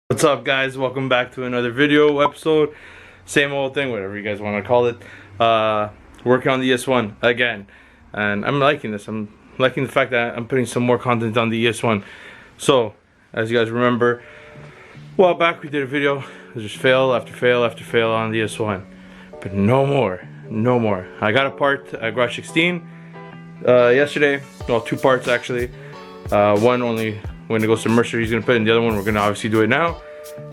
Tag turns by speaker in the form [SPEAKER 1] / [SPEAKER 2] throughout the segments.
[SPEAKER 1] What's up, guys? Welcome back to another video episode. Same old thing, whatever you guys want to call it. Working on the ES1 again, and I'm liking this. I'm liking the fact that I'm putting some more content on the ES1. So, as you guys remember, a while back we did a video. It was just fail after fail after fail on the ES1, but no more. I got a part at Garage 16 yesterday. Well, two parts actually. One only when it goes to Mercer, he's gonna put in the other one. We're gonna obviously do it now,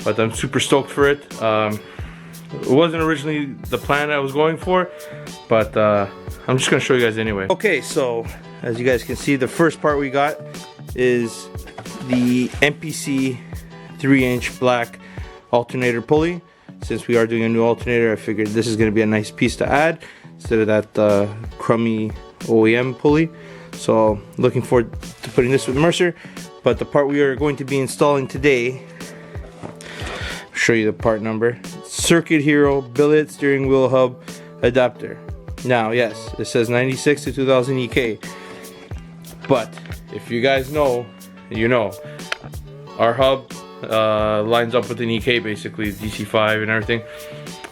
[SPEAKER 1] but I'm super stoked for it. It wasn't originally the plan I was going for, but I'm just gonna show you guys anyway. Okay, so as you guys can see, the first part we got is the MPC 3-inch black alternator pulley. Since we are doing a new alternator, I figured this is gonna be a nice piece to add instead of that crummy OEM pulley. So looking forward to putting this with Mercer. But the part we are going to be installing today, I'll show you the part number. Circuit Hero billet steering wheel hub adapter. Now, yes, it says 96 to 2000 EK. But if you guys know, you know, our hub lines up with an EK basically, DC5 and everything.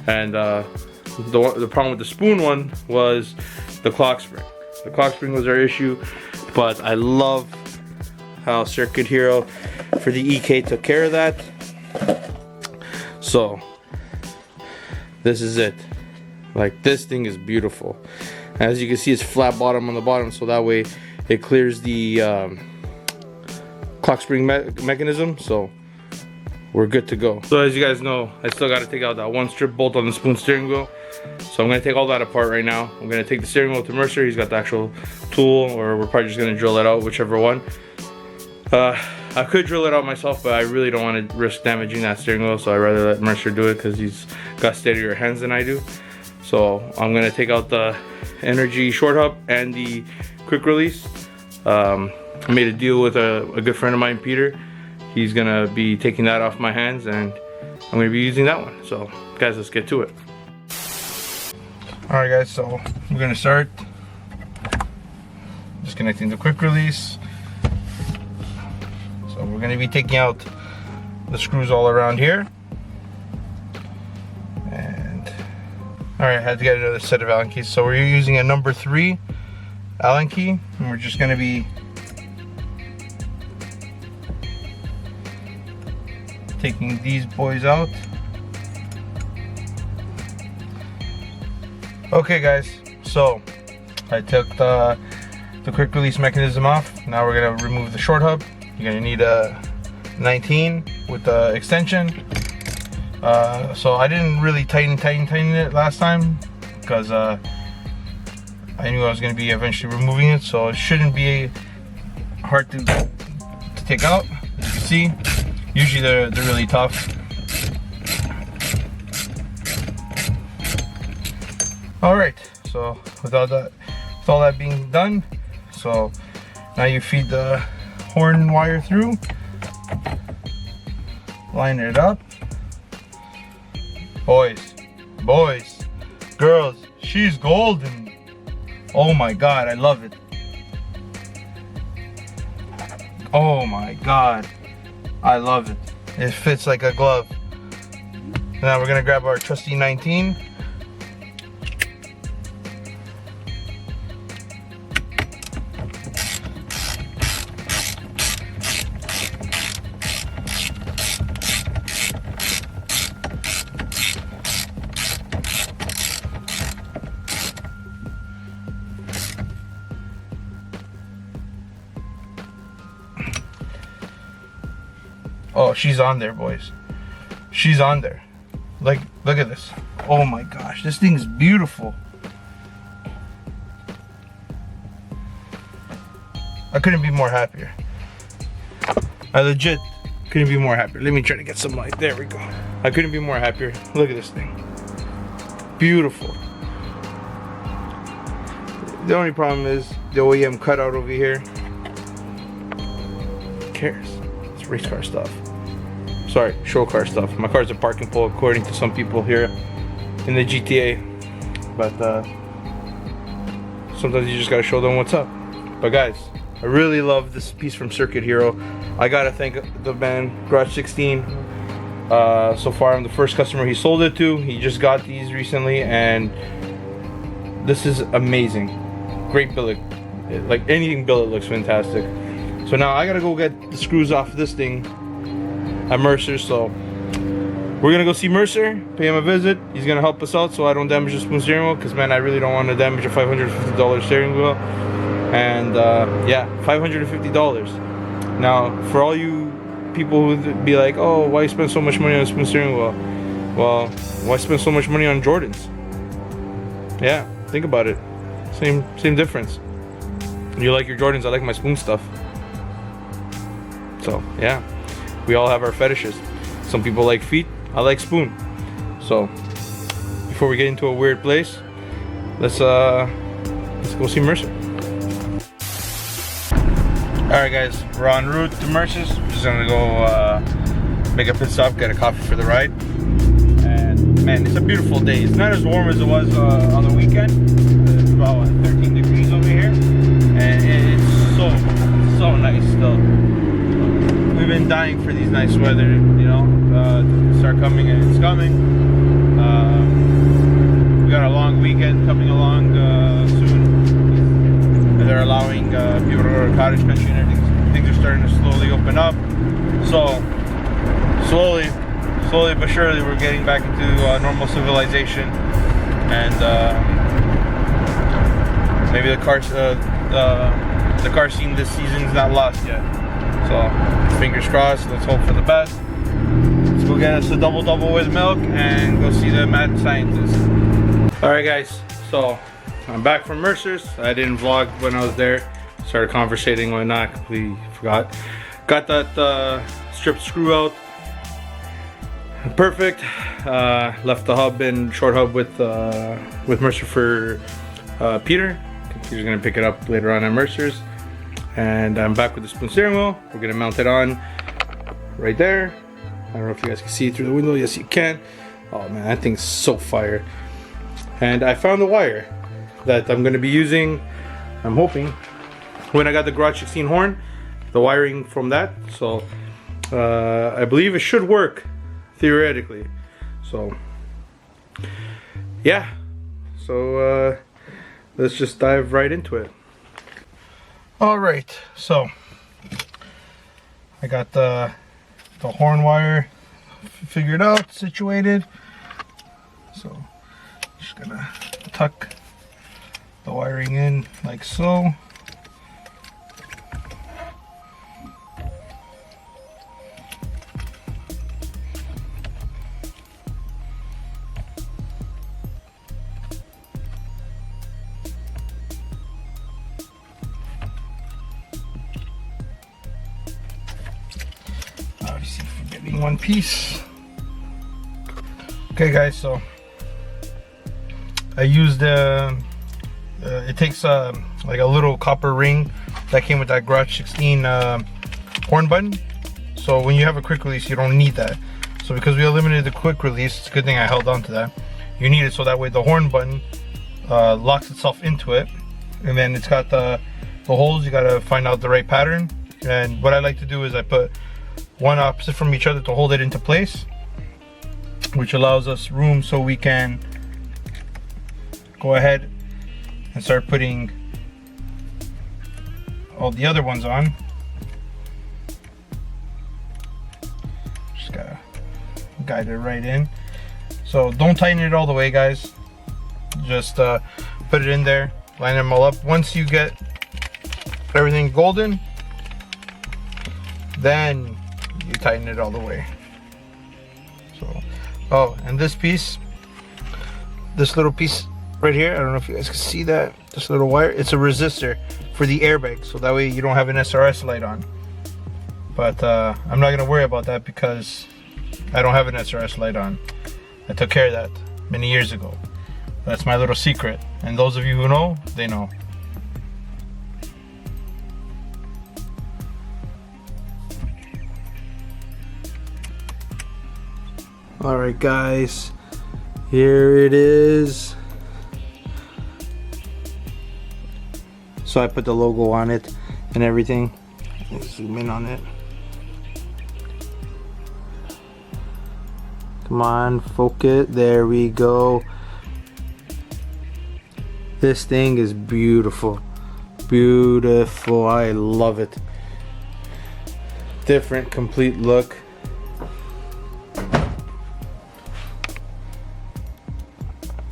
[SPEAKER 1] And the problem with the spoon one was the clock spring. The clock spring was our issue, but I love how Circuit Hero for the EK took care of that. So this is it. Like, this thing is beautiful. As you can see, it's flat bottom on the bottom, so that way it clears the clock spring mechanism, so we're good to go. So as you guys know, I still got to take out that one strip bolt on the spoon steering wheel. So I'm going to take all that apart right now. I'm going to take the steering wheel to Mercer. He's got the actual tool, or we're probably just going to drill it out, whichever one. I could drill it out myself, but I really don't want to risk damaging that steering wheel, so I'd rather let Mercer do it because he's got steadier hands than I do. So I'm going to take out the energy short hub and the quick release. I made a deal with a good friend of mine, Peter. He's going to be taking that off my hands, and I'm going to be using that one. So guys, let's get to it. Alright guys, so we're going to start disconnecting the quick release. So we're going to be taking out the screws all around here. And alright, I had to get another set of Allen keys. So we're using a number 3 Allen key, and we're just going to be taking these boys out. Okay guys, so I took the quick release mechanism off. Now we're going to remove the short hub. You're going to need a 19 with the extension. So I didn't really tighten it last time because I knew I was going to be eventually removing it, so it shouldn't be hard to take out. As you can see, usually they're really tough. Alright, so with all that being done, so now you feed the horn wire through, line it up. Boys, girls, she's golden. Oh my god, I love it. Oh my god, I love it. It fits like a glove. Now we're gonna grab our trusty 19. Oh, she's on there, boys. She's on there. Like, look at this. Oh my gosh, this thing's beautiful. I couldn't be more happier. I legit couldn't be more happier. Let me try to get some light. There we go. I couldn't be more happier. Look at this thing. Beautiful. The only problem is the OEM cutout over here. Who cares? It's race car stuff. Sorry, show car stuff. My car's a parking pole according to some people here in the GTA. But sometimes you just gotta show them what's up. But guys, I really love this piece from Circuit Hero. I gotta thank the band Garage 16 So far I'm the first customer he sold it to. He just got these recently, and this is amazing. Great billet. Like anything billet looks fantastic. So now I gotta go get the screws off this thing at Mercer. So we're gonna go see Mercer, pay him a visit. He's gonna help us out so I don't damage the spoon steering wheel, because man, I really don't want to damage a $550 steering wheel. And yeah, $550. Now for all you people who be like, oh, why spend so much money on a spoon steering wheel? Well, why spend so much money on Jordans? Yeah, think about it. Same difference. You like your Jordans, I like my spoon stuff. So yeah, we all have our fetishes. Some people like feet, I like spoon. So before we get into a weird place, let's go see Mercer. Alright guys, we're en route to Mercer's. We're just gonna go make a pit stop, get a coffee for the ride. And man, it's a beautiful day. It's not as warm as it was on the weekend. It's about 13 degrees over here. And it's so nice still. We've been dying for these nice weather, you know, to start coming, and it's coming. We got a long weekend coming along soon. They're allowing people to go to cottage country, and everything. Things are starting to slowly open up. So slowly but surely, we're getting back into normal civilization, and maybe the car scene this season is not lost yet. So fingers crossed. Let's hope for the best. Let's go get us a double with milk and go see the mad scientist. All right, guys. So I'm back from Mercer's. I didn't vlog when I was there. Started conversating, whatnot. Completely forgot. Got that stripped screw out. Perfect. Left the hub and short hub with Mercer for Peter. He's gonna pick it up later on at Mercer's. And I'm back with the spoon steering wheel. We're gonna mount it on right there. I don't know if you guys can see it through the window. Yes, you can. Oh man, that thing's so fire. And I found the wire that I'm gonna be using, I'm hoping, when I got the Garage 16 horn, the wiring from that. So I believe it should work theoretically. So yeah, so let's just dive right into it. All right, so I got the horn wire figured out, situated. So just gonna tuck the wiring in like so. Obviously forgetting one piece. Okay guys, so I used it takes like a little copper ring that came with that Garage 16 horn button. So when you have a quick release, you don't need that. So because we eliminated the quick release, it's a good thing I held on to that. You need it so that way the horn button locks itself into it, and then it's got the holes. You gotta find out the right pattern. And what I like to do is I put one opposite from each other to hold it into place, which allows us room so we can go ahead and start putting all the other ones on. Just gotta guide it right in. So don't tighten it all the way, guys. Just put it in there, line them all up. Once you get everything golden, then you tighten it all the way. So, oh, and this piece, this little piece right here, I don't know if you guys can see that, this little wire, it's a resistor for the airbag, so that way you don't have an SRS light on. But I'm not gonna worry about that because I don't have an SRS light on. I took care of that many years ago. That's my little secret, and those of you who know, they know. Alright guys, here it is. So I put the logo on it and everything. Let's zoom in on it.
[SPEAKER 2] Come on, focus. There we go. This thing is beautiful. Beautiful. I love it. Different, complete look.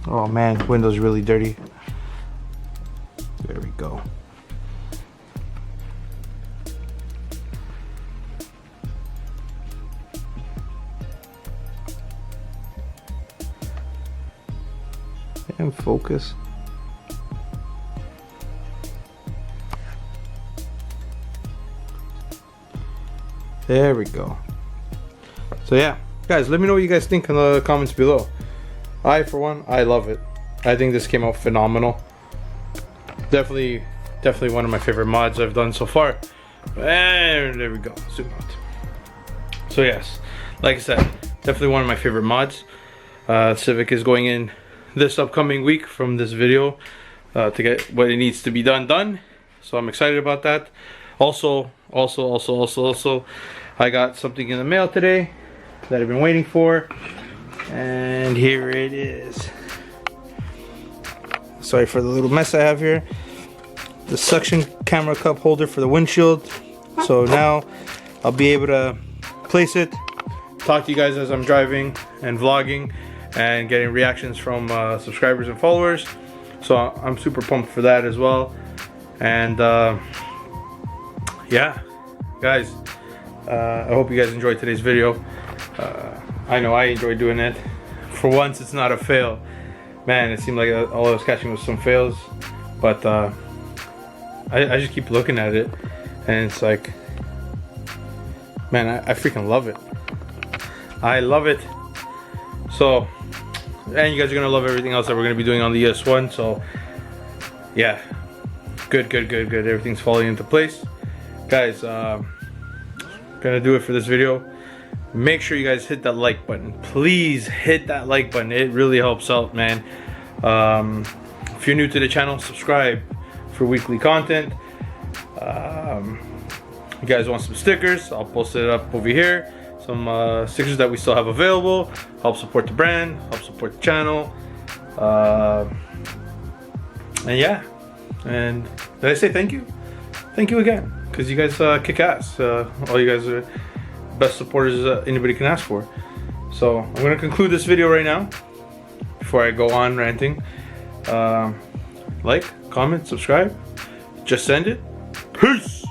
[SPEAKER 2] Oh man, window's really dirty. There we go. And focus. There we go. So yeah, guys, let me know what you guys think in the comments below. I, for one, I love it. I think this came out phenomenal. Definitely one of my favorite mods I've done so far. And there we go, zoom out. So yes, like I said, definitely one of my favorite mods. Civic is going in this upcoming week from this video to get what it needs to be done. So I'm excited about that. Also, I got something in the mail today that I've been waiting for, and here it is. Sorry for the little mess I have here. The suction camera cup holder for the windshield. So now I'll be able to place it, talk to you guys as I'm driving and vlogging, and getting reactions from subscribers and followers. So I'm super pumped for that as well. And yeah, guys, I hope you guys enjoyed today's video. I know I enjoyed doing it. For once, it's not a fail. Man, it seemed like all I was catching was some fails, but I just keep looking at it, and it's like, man, I freaking love it. I love it. So, and you guys are gonna love everything else that we're gonna be doing on the ES1. So, yeah, good. Everything's falling into place, guys. Gonna do it for this video. Make sure you guys hit that like button. Please hit that like button. It really helps out, man. If you're new to the channel, subscribe for weekly content. You guys want some stickers, I'll post it up over here. Some stickers that we still have available. Help support the brand, help support the channel. And yeah, and did I say thank you? Thank you again, because you guys kick ass. All you guys are best supporters anybody can ask for. So I'm gonna conclude this video right now before I go on ranting. Like, comment, subscribe. Just send it. Peace.